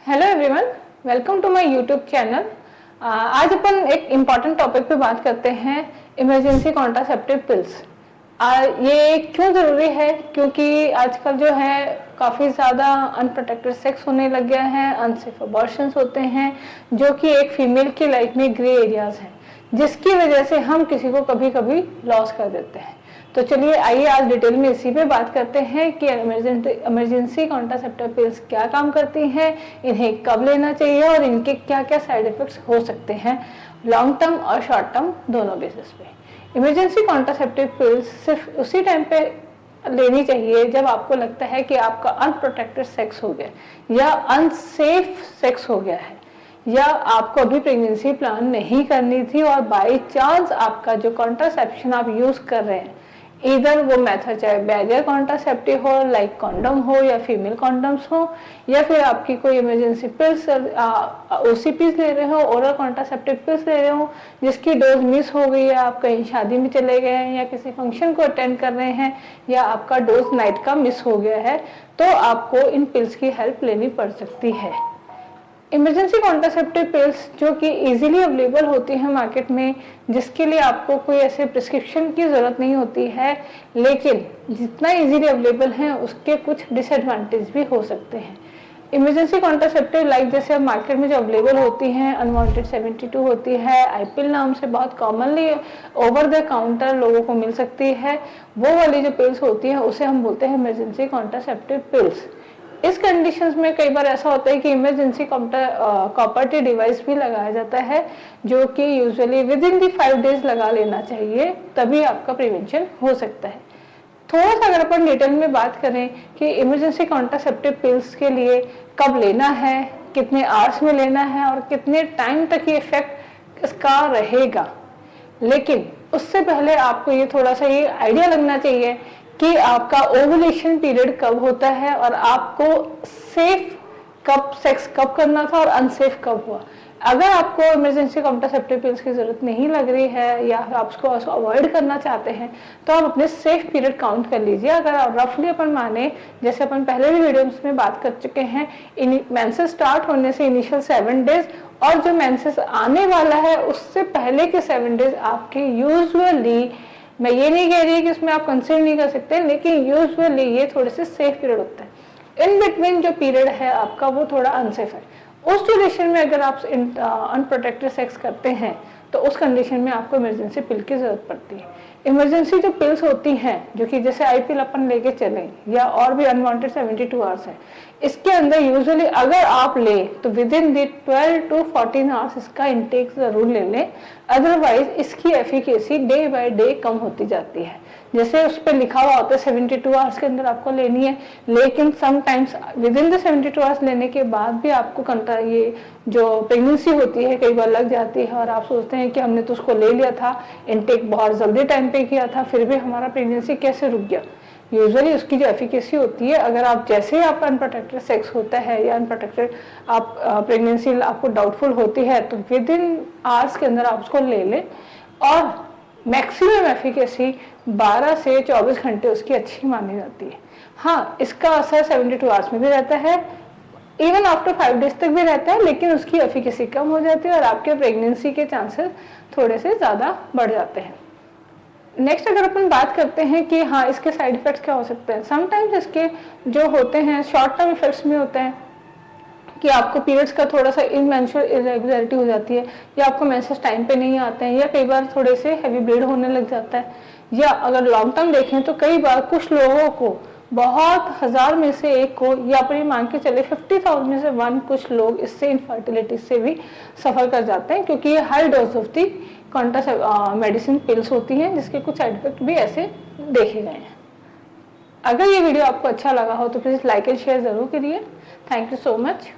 Hello everyone, welcome to my YouTube channel. आज अपन एक इम्पॉर्टेंट टॉपिक पे बात करते हैं, इमरजेंसी कॉन्ट्रासेप्टिव पिल्स। ये क्यों ज़रूरी है? क्योंकि आजकल जो है काफ़ी ज़्यादा अनप्रोटेक्टेड सेक्स होने लग गया है, अनसेफ अबॉर्शंस होते हैं, जो कि एक फीमेल की लाइफ में ग्रे एरियाज हैं, जिसकी वजह से हम किसी को कभी कभी लॉस कर देते हैं। तो चलिए आइए आज डिटेल में इसी पे बात करते हैं कि इमरजेंसी कॉन्ट्रासेप्टिव पिल्स क्या काम करती हैं, इन्हें कब लेना चाहिए और इनके क्या क्या साइड इफेक्ट्स हो सकते हैं लॉन्ग टर्म और शॉर्ट टर्म दोनों बेसिस पे। इमरजेंसी कॉन्ट्रासेप्टिव पिल्स सिर्फ उसी टाइम पे लेनी चाहिए जब आपको लगता है कि आपका अनप्रोटेक्टेड सेक्स हो गया या अनसेफ सेक्स हो गया है, या आपको अभी प्रेगनेंसी प्लान नहीं करनी थी और बाई चांस आपका जो कॉन्ट्रासेप्शन आप यूज कर रहे हैं, इधर वो मेथड चाहे बैरियर कॉन्ट्रासेप्टिव हो, लाइक कॉन्डम हो या फीमेल कॉन्डम्स हो, या फिर आपकी कोई इमरजेंसी पिल्स ओसीपीज ले रहे हो, ओरल कॉन्ट्रासेप्टिव पिल्स ले रहे हो जिसकी डोज मिस हो गई है, आप कहीं शादी में चले गए हैं या किसी फंक्शन को अटेंड कर रहे हैं, या आपका डोज नाइट का मिस हो गया है, तो आपको इन पिल्स की हेल्प लेनी पड़ सकती है। इमरजेंसी कॉन्ट्रासेप्टिव पिल्स जो कि इजीली अवेलेबल होती है मार्केट में, जिसके लिए आपको कोई ऐसे प्रिस्क्रिप्शन की ज़रूरत नहीं होती है, लेकिन जितना इजीली अवेलेबल है उसके कुछ डिसएडवांटेज भी हो सकते हैं। इमरजेंसी कॉन्ट्रासेप्टिव लाइक जैसे अब मार्केट में जो अवेलेबल होती हैं, अनवांटेड 72 होती है, आईपिल नाम से बहुत कॉमनली ओवर द काउंटर लोगों को मिल सकती है, वो वाली जो पिल्स होती हैं उसे हम बोलते हैं इमरजेंसी कॉन्ट्रासेप्टिव पिल्स। इस कंडीशंस में कई बार ऐसा होता है कि इमरजेंसी कॉपर्टी डिवाइस भी लगाया जाता है, जो कि usually with in the 5 days लगा लेना चाहिए, तभी आपका प्रिवेंशन हो सकता है। थोड़ा सा अगर अपन डिटेल में बात करें कि इमरजेंसी कॉन्ट्रासेप्टिव पिल्स के लिए कब लेना है, कितने आवर्स में लेना है और कितने टाइम तक ये इफेक्ट इसका रहेगा, लेकिन उससे पहले आपको ये थोड़ा सा ये आइडिया लगना चाहिए कि आपका ओवुलेशन पीरियड कब होता है और आपको सेफ कब सेक्स कब करना था और अनसेफ कब हुआ। अगर आपको इमरजेंसी कॉन्ट्रासेप्टिव पिल्स की जरूरत नहीं लग रही है या आप उसको अवॉइड करना चाहते हैं, तो आप अपने सेफ पीरियड काउंट कर लीजिए। अगर आप रफली अपन माने, जैसे अपन पहले भी वीडियोस में बात कर चुके हैं, मेंसेस स्टार्ट होने से इनिशियल 7 डेज और जो मेंसेस आने वाला है उससे पहले के 7 डेज आपके यूजुअली, मैं ये नहीं कह रही कि इसमें आप कंसिडर नहीं कर सकते, लेकिन यूजुअली ये थोड़े से सेफ पीरियड होता है। इन बिटवीन जो पीरियड है आपका वो थोड़ा अनसेफ है। उस ड्यूरेशन में अगर आप अनप्रोटेक्टेड सेक्स करते हैं तो उस कंडीशन में आपको इमरजेंसी पिल की जरूरत पड़ती है। इमरजेंसी जो पिल्स होती हैं, जो कि जैसे आई पिल अपन लेके चलें या और भी अनवांटेड 72 आवर्स है, इसके अंदर यूजुअली अगर आप ले तो with in the 12 to 14 hours इसका इंटेक जरूर ले लें, अदरवाइज इसकी एफिकेसी डे बाय डे कम होती जाती है। जैसे उस पर लिखा हुआ होता है 72 आवर्स के अंदर आपको लेनी है, लेकिन sometimes with in the 72 hours लेने के बाद भी आपको ये जो प्रेगनेंसी होती है कई बार लग जाती है और आप सोचते हैं कि हमने तो उसको ले लिया था, इनटेक बहुत जल्दी टाइम पे किया था, फिर भी हमारा प्रेगनेंसी कैसे रुक गया। यूजुअली उसकी जो एफिकेसी होती है, अगर आप जैसे ही आपका अनप्रोटेक्टेड सेक्स होता है या अनप्रोटेक्टेड आप प्रेगनेंसी आपको डाउटफुल होती है, तो विद इन आवर्स के अंदर आप उसको ले लें और मैक्सिमम एफिकेसी 12 से 24 घंटे उसकी अच्छी मानी जाती है। हाँ, इसका असर 72 आवर्स में भी रहता है, इवन आफ्टर 5 डेज तक भी रहता है, लेकिन उसकी एफिकेसी कम हो जाती है और आपके प्रेगनेंसी के चांसेस थोड़े से ज़्यादा बढ़ जाते हैं। नेक्स्ट अगर अपन बात करते हैं कि हाँ इसके साइड इफेक्ट्स क्या हो सकते हैं, समटाइम्स इसके जो होते हैं शॉर्ट टर्म इफेक्ट्स में होते हैं कि आपको पीरियड्स का थोड़ा सा इनमेंस्ट्रुअल इरेगुलरिटी हो जाती है, या आपको मेंसेस टाइम पे नहीं आते हैं, या कई बार थोड़े से हैवी ब्लीड होने लग जाता है, या अगर लॉन्ग टर्म देखें तो कई बार कुछ लोगों को बहुत 1000 में से एक को, या अपनी मान के चले 50,000 में से 1 कुछ लोग इससे इनफर्टिलिटी से भी सफर कर जाते हैं, क्योंकि ये high dose of the medicine pills होती हैं जिसके कुछ साइड इफेक्ट भी ऐसे देखे गए हैं। अगर ये वीडियो आपको अच्छा लगा हो तो प्लीज लाइक एंड शेयर जरूर करिए। Thank you so much.